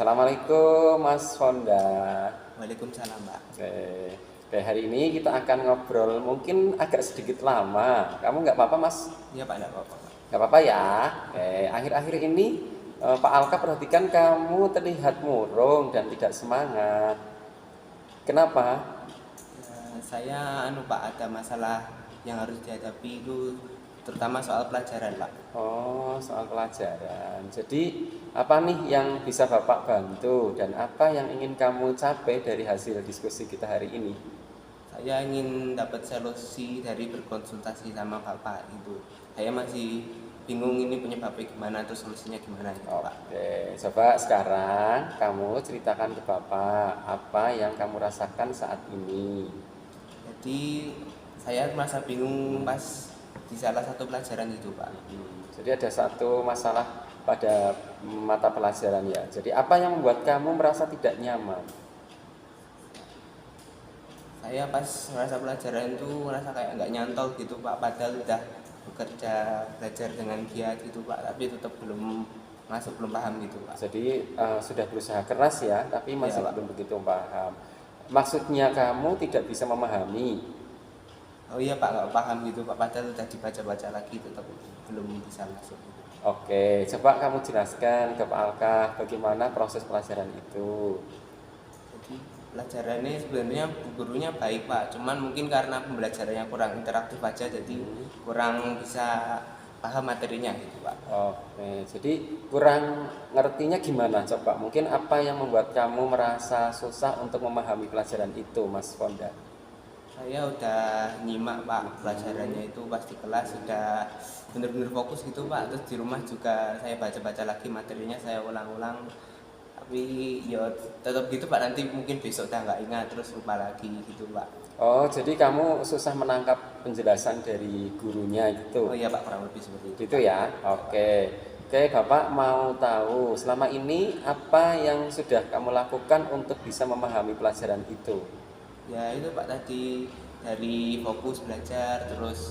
Assalamualaikum Mas Fonda. Waalaikumsalam, Mbak. Oke, hari ini kita akan ngobrol mungkin agak sedikit lama. Kamu nggak apa-apa Mas? Iya, Pak, enggak apa-apa, Pak. Nggak apa-apa ya. Oke, akhir-akhir ini Pak Alka perhatikan kamu terlihat murung dan tidak semangat. Kenapa? Saya Pak, ada masalah yang harus dihadapi itu terutama soal pelajaran, Pak. Oh, soal pelajaran. Jadi, apa nih yang bisa Bapak bantu dan apa yang ingin kamu capai dari hasil diskusi kita hari ini? Saya ingin dapat solusi dari berkonsultasi sama Bapak itu. Saya masih bingung ini penyebabnya gimana atau solusinya gimana gitu, Pak. Oke, coba sekarang kamu ceritakan ke Bapak apa yang kamu rasakan saat ini. Jadi saya merasa bingung pas di salah satu pelajaran itu, Pak. Jadi ada satu masalah pada mata pelajaran ya. Jadi apa yang membuat kamu merasa tidak nyaman? Saya pas merasa pelajaran itu merasa kayak nggak nyantol gitu, Pak. Padahal udah bekerja belajar dengan giat gitu, Pak, tapi tetap belum masuk, belum paham gitu, Pak. Jadi sudah berusaha keras ya, tapi masih Iya, Pak. belum begitu paham. Maksudnya kamu tidak bisa memahami. Oh iya, Pak, nggak paham gitu, Pak, padahal udah dibaca-baca lagi tetap belum bisa masuk gitu. Oke, coba kamu jelaskan ke Pak Alka bagaimana proses pelajaran itu. Jadi pelajarannya sebenarnya gurunya baik, Pak, cuman mungkin karena pembelajarannya kurang interaktif aja jadi kurang bisa paham materinya gitu, Pak. Oke, jadi kurang ngertinya gimana coba? Mungkin apa yang membuat kamu merasa susah untuk memahami pelajaran itu, Mas Fonda? Saya udah nyimak, Pak, pelajarannya itu pas di kelas udah bener-bener fokus gitu, Pak. Terus di rumah juga saya baca-baca lagi materinya, saya ulang-ulang. Tapi ya tetap gitu, Pak, nanti mungkin besok udah nggak ingat terus lupa lagi gitu, Pak. Oh, jadi kamu susah menangkap penjelasan dari gurunya gitu. Oh iya, Pak, kurang lebih seperti itu, Gitu Pak. ya. Oke. Oke, Bapak mau tahu selama ini apa yang sudah kamu lakukan untuk bisa memahami pelajaran itu? Ya itu, Pak, tadi dari fokus belajar terus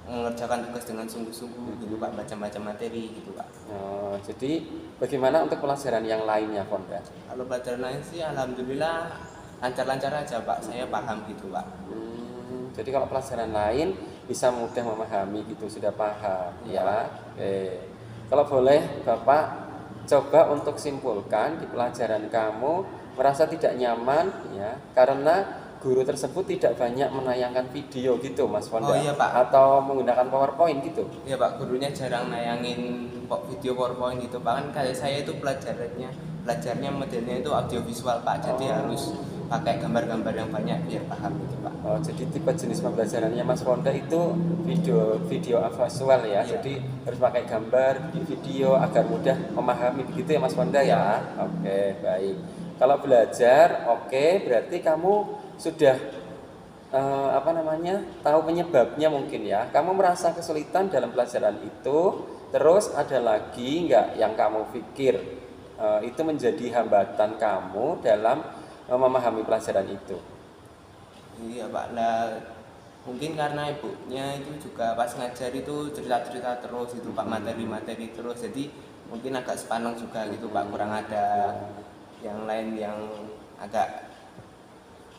mengerjakan tugas dengan sungguh-sungguh gitu, Pak, baca-baca materi gitu, Pak. Oh, jadi bagaimana untuk pelajaran yang lainnya, Fonda? Kalau pelajaran lain sih alhamdulillah lancar-lancar aja, Pak, saya paham gitu, Pak. Jadi kalau pelajaran lain bisa mudah memahami gitu, sudah paham Iya, ya. Pak. Oke. Kalau boleh Bapak coba untuk simpulkan di pelajaran kamu merasa tidak nyaman ya karena guru tersebut tidak banyak menayangkan video gitu Mas Oh Fonda iya, Pak. atau menggunakan PowerPoint gitu. Iya, Pak, gurunya jarang nayangin video PowerPoint gitu, Pak. Kan kayak saya itu belajarnya modelnya itu audiovisual, Pak. Jadi harus pakai gambar-gambar yang banyak biar paham gitu, Pak. Oh, jadi tipe jenis pembelajarannya Mas Fonda itu video visual ya. Iya. Jadi harus pakai gambar, video agar mudah memahami begitu ya Mas Fonda ya. Oke, baik. Kalau belajar, oke, berarti kamu sudah tahu penyebabnya mungkin ya. Kamu merasa kesulitan dalam pelajaran itu, terus ada lagi nggak yang kamu pikir itu menjadi hambatan kamu dalam memahami pelajaran itu? Iya, Pak. Nah, mungkin karena ibunya itu juga pas ngajar itu cerita-cerita terus itu, Pak, materi-materi terus. Jadi mungkin agak sepaneng juga gitu, Pak. Kurang ada yang lain yang agak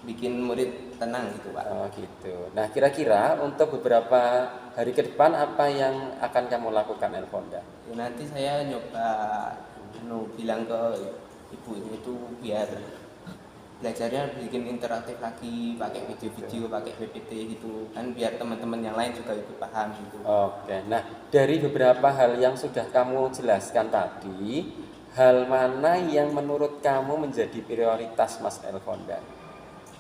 bikin murid tenang gitu, Pak. Oh gitu. Nah kira-kira untuk beberapa hari ke depan apa yang akan kamu lakukan Elfonda? Ya, nanti saya nyoba bilang ke ibunya itu biar belajarnya bikin interaktif lagi, pakai video-video, pakai PPT gitu kan, biar teman-teman yang lain juga ikut paham gitu. Oke. Nah dari beberapa hal yang sudah kamu jelaskan tadi, hal mana yang menurut kamu menjadi prioritas Mas Elfonda?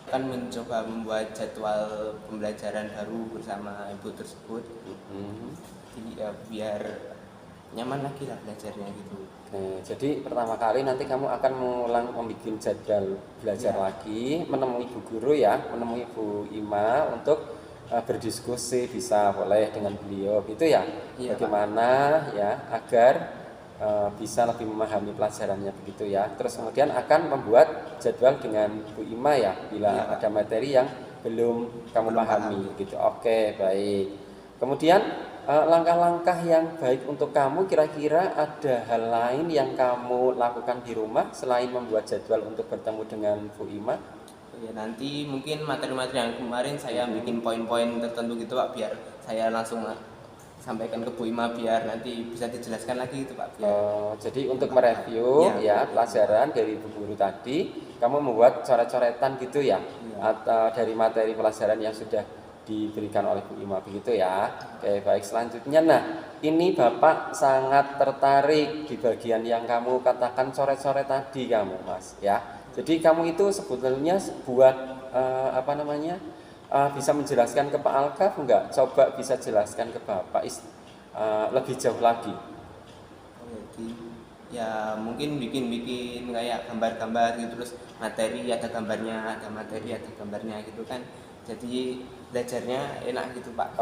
Kan mencoba membuat jadwal pembelajaran baru bersama ibu tersebut. Jadi ya biar nyaman lagi lah belajarnya gitu. Oke, jadi pertama kali nanti kamu akan mengulang membuat jadwal belajar lagi, menemui ibu guru ya, menemui ibu Ima untuk berdiskusi bisa boleh dengan beliau gitu ya. Iya, Bagaimana ya agar bisa lebih memahami pelajarannya begitu ya. Terus kemudian akan membuat jadwal dengan Bu Ima ya bila Iya, ada materi yang belum kamu pahami gitu. Oke, baik. Kemudian langkah-langkah yang baik untuk kamu, kira-kira ada hal lain yang kamu lakukan di rumah selain membuat jadwal untuk bertemu dengan Bu Ima? Ya nanti mungkin materi-materi yang kemarin saya bikin poin-poin tertentu gitu Pak, biar saya langsung sampaikan ke Bu Ima biar nanti bisa dijelaskan lagi gitu Pak. Jadi untuk mereview ya pelajaran dari Bu Guru tadi, kamu membuat coret-coretan gitu ya, atau dari materi pelajaran yang sudah diberikan oleh Bu Ima begitu ya. Oke, baik, selanjutnya nah ini Bapak sangat tertarik di bagian yang kamu katakan coret-coret tadi kamu Mas ya. Jadi kamu itu sebetulnya buat bisa menjelaskan ke Pak Alkaf enggak? Coba bisa jelaskan ke Bapak lebih jauh lagi. Jadi ya mungkin bikin kayak gambar-gambar gitu, terus materi ada gambarnya, ada materi ada gambarnya gitu kan. Jadi belajarnya enak gitu Pak.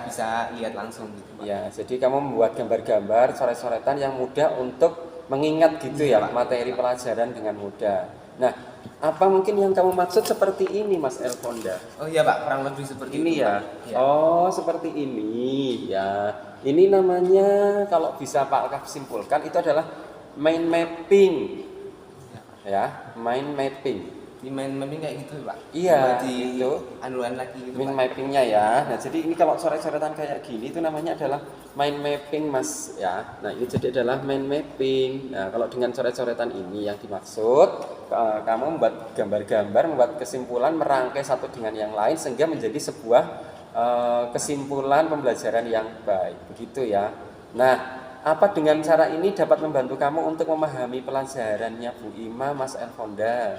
Bisa lihat langsung gitu Pak. Ya, jadi kamu membuat gambar-gambar, coret-coretan yang mudah untuk mengingat gitu ya materi pelajaran dengan mudah. Nah, apa mungkin yang kamu maksud seperti ini Mas Elfonda? Oh iya Pak, kurang lebih seperti ini itu, ya. Oh, seperti ini ya. Ini namanya kalau bisa Pak Alkaf simpulkan itu adalah mind mapping. Ya, mind mapping. Di mind mapping kayak gitu Pak. Iya, itu anuan lagi gitu mind mappingnya ya. Nah, jadi ini kalau coret-coretan kayak gini itu namanya adalah mind mapping Mas ya. Nah, ini jadi adalah mind mapping. Nah, kalau dengan coret-coretan ini yang dimaksud kamu membuat gambar-gambar, membuat kesimpulan, merangkai satu dengan yang lain sehingga menjadi sebuah kesimpulan pembelajaran yang baik. Begitu ya. Nah, apa dengan cara ini dapat membantu kamu untuk memahami pelajarannya Bu Ima, Mas Elfonda?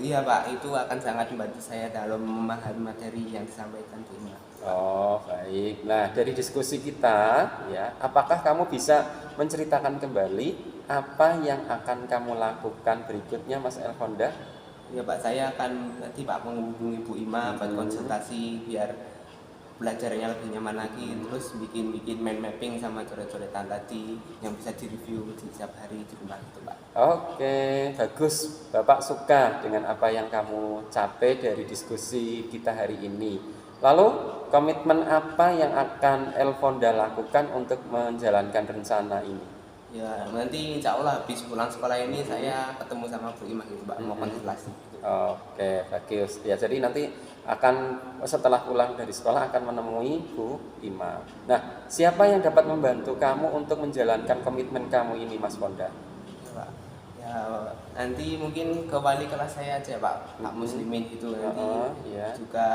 Iya Pak, itu akan sangat membantu saya dalam memahami materi yang disampaikan Bu Ima. Oh baik, nah dari diskusi kita ya, apakah kamu bisa menceritakan kembali apa yang akan kamu lakukan berikutnya Mas Elfonda? Ya Pak, saya akan nanti Pak menghubungi Bu Ima buat konsultasi biar belajarnya lebih nyaman lagi, terus bikin mind mapping sama coret-coretan tadi yang bisa direview di setiap hari di rumah itu Pak. Oke, bagus. Bapak suka dengan apa yang kamu capai dari diskusi kita hari ini. Lalu komitmen apa yang akan Elfonda lakukan untuk menjalankan rencana ini? Ya nanti insya Allah habis pulang sekolah ini saya ketemu sama Bu Ima gitu Pak, mau konsultasi. Oke, bagus. Ya jadi nanti akan setelah pulang dari sekolah akan menemui Bu Ima. Nah, siapa yang dapat membantu kamu untuk menjalankan komitmen kamu ini, Mas Fonda? Ya, Pak. Ya nanti mungkin ke wali kelas saya aja Pak, Pak Muslimin itu nanti juga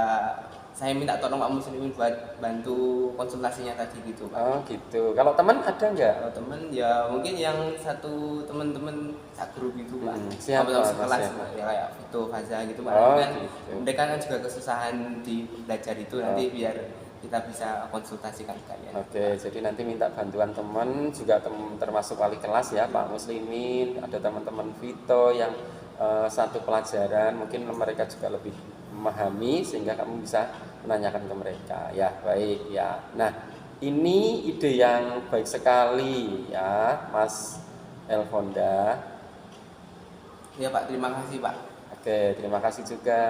saya minta tolong Pak Muslimin buat bantu konsultasinya tadi gitu Pak. Oh gitu. Kalau teman ada nggak? Kalau teman ya mungkin yang satu teman-teman grup gitu Pak. Siapa? Sekelas ya kayak Vito, Faza gitu Pak. Gitu. Mereka kan juga kesusahan di belajar itu nanti biar kita bisa konsultasikan kalian. Oke, jadi nanti minta bantuan teman juga termasuk wali kelas ya Pak Muslimin, ada teman-teman Vito yang satu pelajaran, mungkin mereka juga lebih memahami sehingga kamu bisa menanyakan ke mereka. Ya, baik ya. Nah, ini ide yang baik sekali ya, Mas Elfonda. Ya Pak, terima kasih Pak. Oke, terima kasih juga.